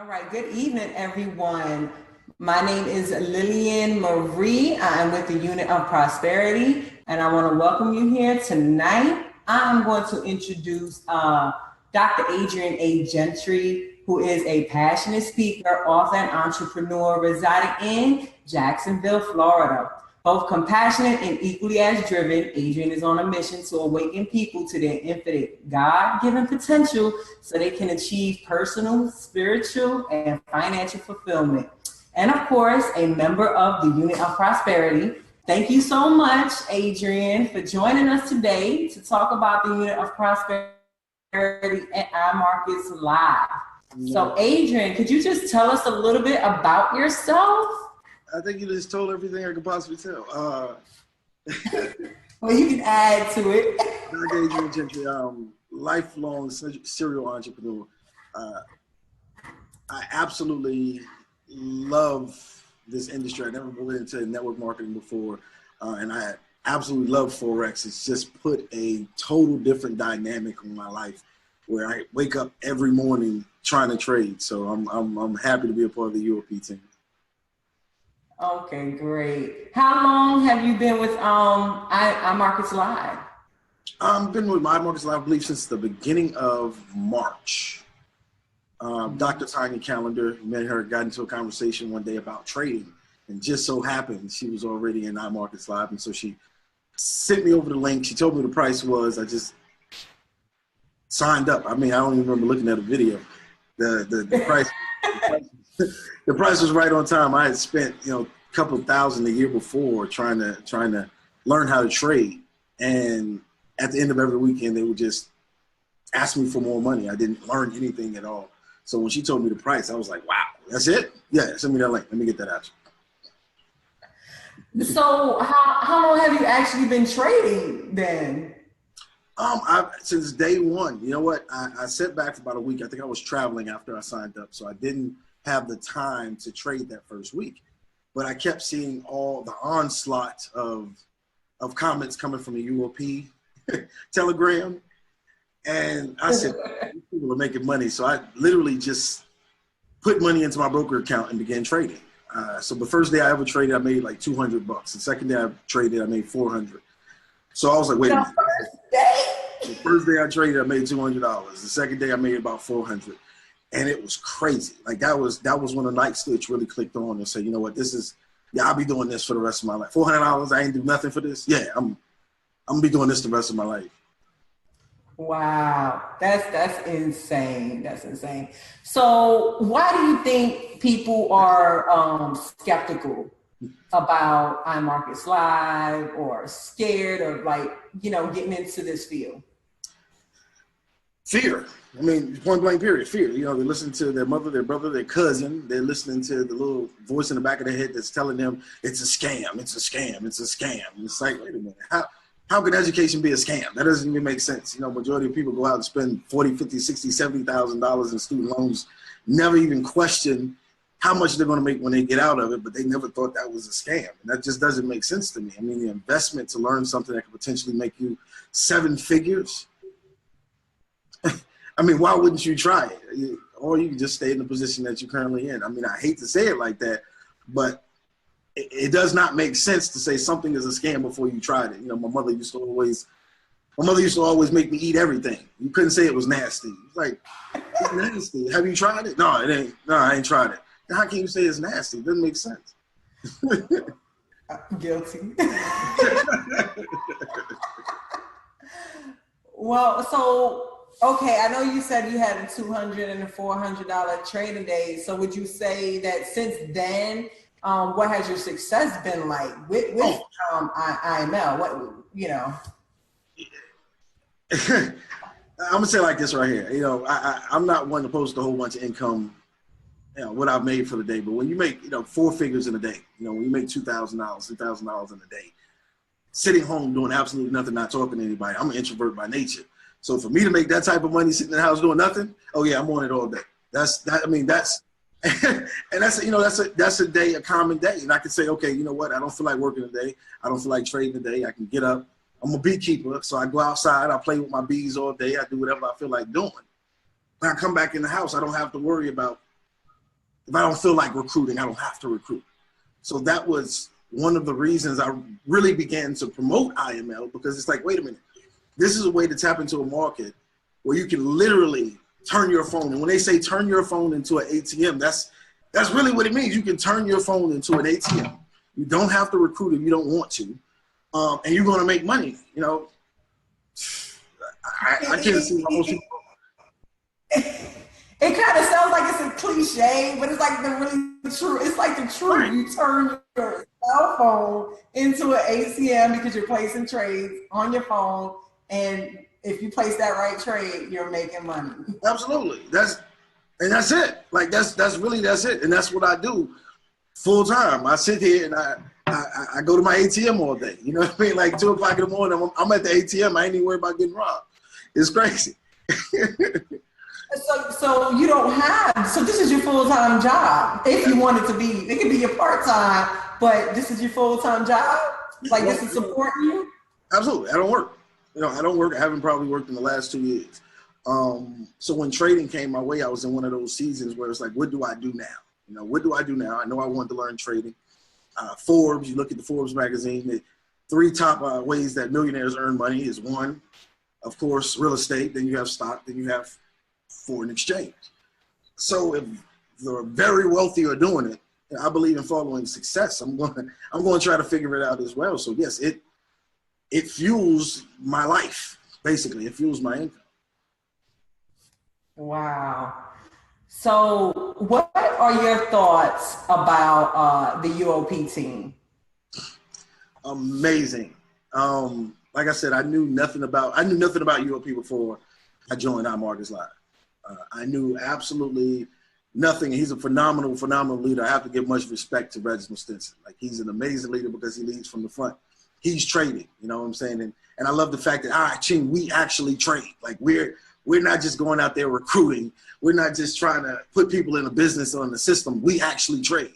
All right, good evening, everyone. My name is Lillian Marie. I am with the Unit of Prosperity, and I want to welcome you here tonight. I'm going to introduce Dr. Adrian A. Gentry, who is a passionate speaker, author, and entrepreneur residing in Jacksonville, Florida. Both compassionate and equally as driven, Adrian is on a mission to awaken people to their infinite God-given potential so they can achieve personal, spiritual, and financial fulfillment. And of course, a member of the Unit of Prosperity. Thank you so much, Adrian, for joining us today to talk about the Unit of Prosperity at Imarketslive. So, Adrian, could you just tell us a little bit about yourself? I think you just told everything I could possibly tell. Well, you can add to it. Dr. Adrian Gentry, lifelong serial entrepreneur. I absolutely love this industry. I never went into network marketing before, and I absolutely love Forex. It's just put a total different dynamic on my life, where I wake up every morning trying to trade. So I'm happy to be a part of the UOP team. Okay, great. How long have you been with Imarketslive? I've been with Imarketslive, I believe, since the beginning of March. Dr. Tanya Calendar, met her, got into a conversation one day about trading, and just so happened she was already in Imarketslive, and so she sent me over the link. She told me the price was. I just signed up. I mean, I don't even remember looking at a video. The price. The price was right on time. I had spent, a couple of thousand the year before trying to learn how to trade. And at the end of every weekend, they would just ask me for more money. I didn't learn anything at all. So when she told me the price, I was like, wow, that's it? Yeah, send me that link. Let me get that out. So how long have you actually been trading then? Since day one. You know what? I sat back for about a week. I think I was traveling after I signed up, so I didn't have the time to trade that first week. But I kept seeing all the onslaught of comments coming from the UOP Telegram. And I said, people are making money. So I literally just put money into my broker account and began trading. So the first day I ever traded, I made like $200. The second day I traded, I made $400. So I was like, wait a minute. The first day I traded, I made $200. The second day I made about $400. And it was crazy. Like that was when the light switch really clicked on and said, you know what, I'll be doing this for the rest of my life. $400, I ain't do nothing for this. Yeah, I'm gonna be doing this the rest of my life. Wow, that's insane. That's insane. So why do you think people are skeptical about Imarketslive or scared of getting into this field? Fear. I mean, point blank period, fear. They're listening to their mother, their brother, their cousin. They're listening to the little voice in the back of their head that's telling them it's a scam, it's a scam, it's a scam. And it's like, wait a minute, how can education be a scam? That doesn't even make sense. Majority of people go out and spend $40, $50, $60, $70,000 in student loans, never even question how much they're going to make when they get out of it, but they never thought that was a scam. And that just doesn't make sense to me. I mean, the investment to learn something that could potentially make you 7 figures, I mean, why wouldn't you try it? Or you can just stay in the position that you're currently in. I mean, I hate to say it like that, but it does not make sense to say something is a scam before you tried it. My mother used to always make me eat everything. You couldn't say it was nasty. It's like, it's nasty. Have you tried it? No, it ain't. No, I ain't tried it. How can you say it's nasty? It doesn't make sense. Guilty. Well, so, okay, I know you said you had a $200 and a $400 trading days. So would you say that since then, what has your success been like with IML? I'm gonna say it like this right here. I'm not one to post a whole bunch of income, what I've made for the day. But when you make 4 figures in a day, when you make $2,000, $3,000 in a day, sitting home doing absolutely nothing, not talking to anybody. I'm an introvert by nature. So for me to make that type of money sitting in the house doing nothing, oh yeah, I'm on it all day. That's and that's a day, a common day. And I can say, okay, you know what? I don't feel like working today. I don't feel like trading today. I can get up. I'm a beekeeper, so I go outside. I play with my bees all day. I do whatever I feel like doing. When I come back in the house, I don't have to worry about If I don't feel like recruiting, I don't have to recruit. So that was one of the reasons I really began to promote IML, because it's like, wait a minute, this is a way to tap into a market where you can literally turn your phone. And when they say turn your phone into an ATM, that's really what it means. You can turn your phone into an ATM. You don't have to recruit if you don't want to. And you're going to make money. You know, I can't see how most people. It kind of sounds like it's a cliche, but it's like the really true. It's like the truth. Right. You turn your cell phone into an ATM because you're placing trades on your phone, and if you place that right trade, you're making money. Absolutely. That's it. Like that's it. And that's what I do full time. I sit here and I go to my ATM all day. You know what I mean? Like 2 o'clock in the morning, I'm at the ATM. I ain't even worried about getting robbed. It's crazy. So you don't have, so this is your full-time job. If you want it to be, it can be your part-time, but this is your full-time job? Like this is supporting you? Absolutely. I don't work. I don't work. I haven't probably worked in the last 2 years. So when trading came my way, I was in one of those seasons where it's like, what do I do now? What do I do now? I know I wanted to learn trading. Forbes, you look at the Forbes magazine, the 3 top ways that millionaires earn money is 1, of course, real estate. Then you have stock. Then you have foreign exchange. So if the very wealthy are doing it, and I believe in following success, I'm going to try to figure it out as well. So yes, it fuels my life. Basically, it fuels my income. Wow. So what are your thoughts about the UOP team? Amazing. Like I said, I knew nothing about UOP before I joined Imarketslive. I knew absolutely nothing. He's a phenomenal leader. I have to give much respect to Reginald Stinson. Like, he's an amazing leader because he leads from the front. He's trading, you know what I'm saying? And I love the fact that, all right, team, we actually trade. Like, we're not just going out there recruiting. We're not just trying to put people in a business or in the system. We actually trade.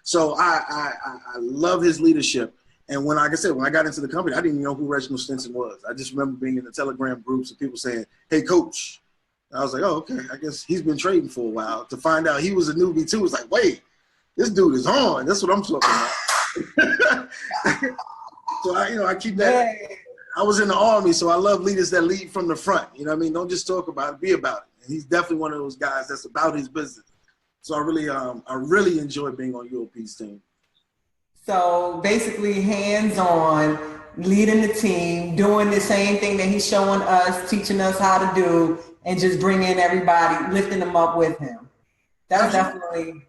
So I love his leadership. And when, like I said, when I got into the company, I didn't even know who Reginald Stinson was. I just remember being in the Telegram groups and people saying, hey, coach. I was like, oh, okay, I guess he's been trading for a while. To find out he was a newbie too, it was like, wait, this dude is on. That's what I'm talking about. So I keep that. I was in the Army, so I love leaders that lead from the front. You know what I mean? Don't just talk about it, be about it. And he's definitely one of those guys that's about his business. So I really enjoy being on UOP's team. So basically hands-on, leading the team, doing the same thing that he's showing us, teaching us how to do, and just bringing everybody, lifting them up with him. That's Absolutely.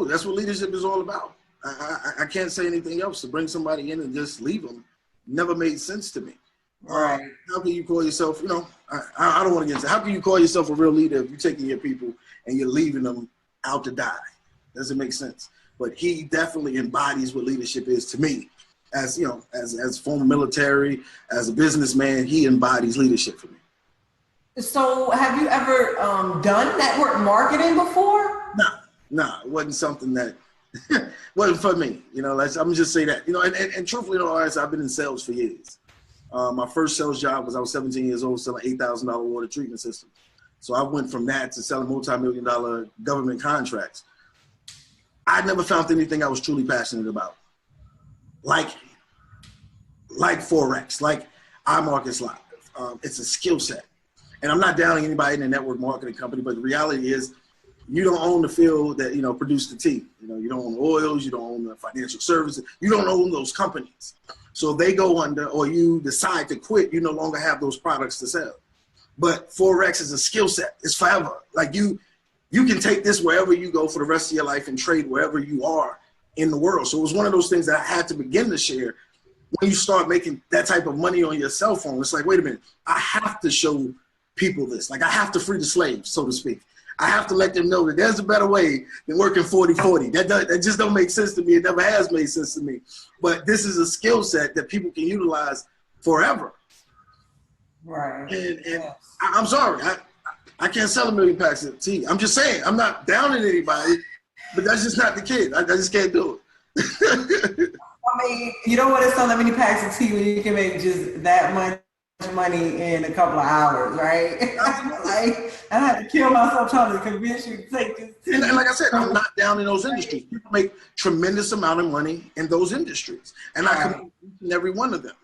That's what leadership is all about. I can't say anything else. To bring somebody in and just leave them never made sense to me. Right. How can you call yourself, I don't want to get into it. How can you call yourself a real leader if you're taking your people and you're leaving them out to die? Doesn't make sense. But he definitely embodies what leadership is to me. As former military, as a businessman, he embodies leadership for me. So have you ever done network marketing before? No, it wasn't something that wasn't for me. I'm just say that. And truthfully, I've been in sales for years. My first sales job was I was 17 years old selling $8,000 water treatment systems. So I went from that to selling multi-million-dollar government contracts. I never found anything I was truly passionate about, like Forex, like Imarketslive. It's a skill set. And I'm not downing anybody in a network marketing company, but the reality is you don't own the field that, produce the tea. You don't own oils, you don't own the financial services, you don't own those companies. So if they go under or you decide to quit, you no longer have those products to sell. But Forex is a skill set. It's forever. Like you can take this wherever you go for the rest of your life and trade wherever you are in the world. So it was one of those things that I had to begin to share. When you start making that type of money on your cell phone, it's like, wait a minute, I have to show people this. Like, I have to free the slaves, so to speak. I have to let them know that there's a better way than working 40-40. That just don't make sense to me. It never has made sense to me. But this is a skill set that people can utilize forever. Right. And I'm sorry, I can't sell 1 million packs of tea. I'm just saying, I'm not downing anybody, but that's just not the kid. I just can't do it. I mean, you don't want to sell that many packs of tea when you can make just that much money in a couple of hours, right? Like, I had to kill myself trying to convince you to take this. And like I said, I'm not down in those industries. People make tremendous amount of money in those industries, and I commend each and every one of them.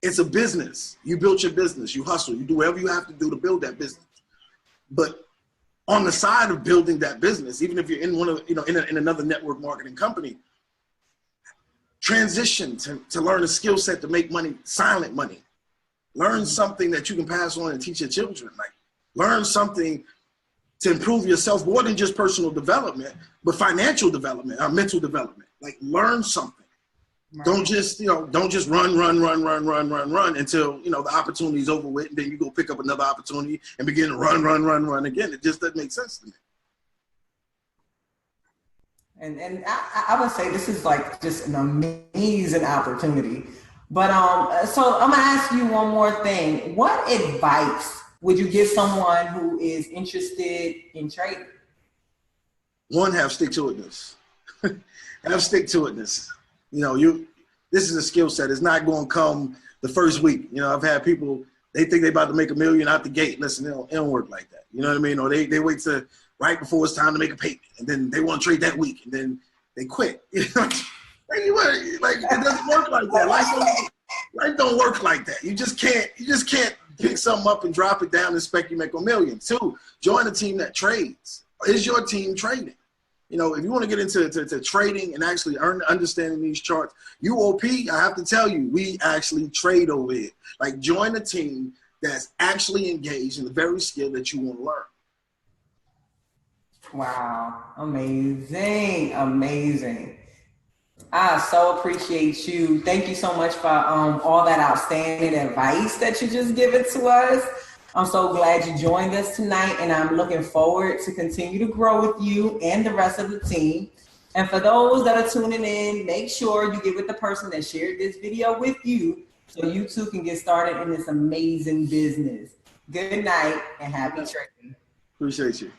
It's a business. You built your business. You hustle. You do whatever you have to do to build that business. But on the side of building that business, even if you're in one of, in another network marketing company, transition to learn a skill set to make money, silent money. Learn something that you can pass on and teach your children. Like, learn something to improve yourself, more than just personal development, but financial development, mental development. Like, learn something. Right. Don't just run until, the opportunity's over with, and then you go pick up another opportunity and begin to run again. It just doesn't make sense to me. And I would say this is like just an amazing opportunity. But so I'm gonna ask you one more thing. What advice would you give someone who is interested in trading? One, have stick-to-itness. Have stick-to-itness. This is a skill set. It's not going to come the first week. I've had people, they think they're about to make $1 million out the gate. Listen, it don't work like that. You know what I mean? Or they wait to right before it's time to make a payment, and then they want to trade that week, and then they quit. Like, it doesn't work like that. Life don't work like that. You just can't pick something up and drop it down and expect you make $1 million. Two, join a team that trades. Is your team trading? If you want to get into trading and actually understanding these charts, UOP, I have to tell you, we actually trade over here. Like, join a team that's actually engaged in the very skill that you want to learn. Wow, amazing. I so appreciate you. Thank you so much for all that outstanding advice that you just given to us. I'm so glad you joined us tonight, and I'm looking forward to continue to grow with you and the rest of the team. And for those that are tuning in, make sure you get with the person that shared this video with you so you too can get started in this amazing business. Good night and happy trading. Appreciate you.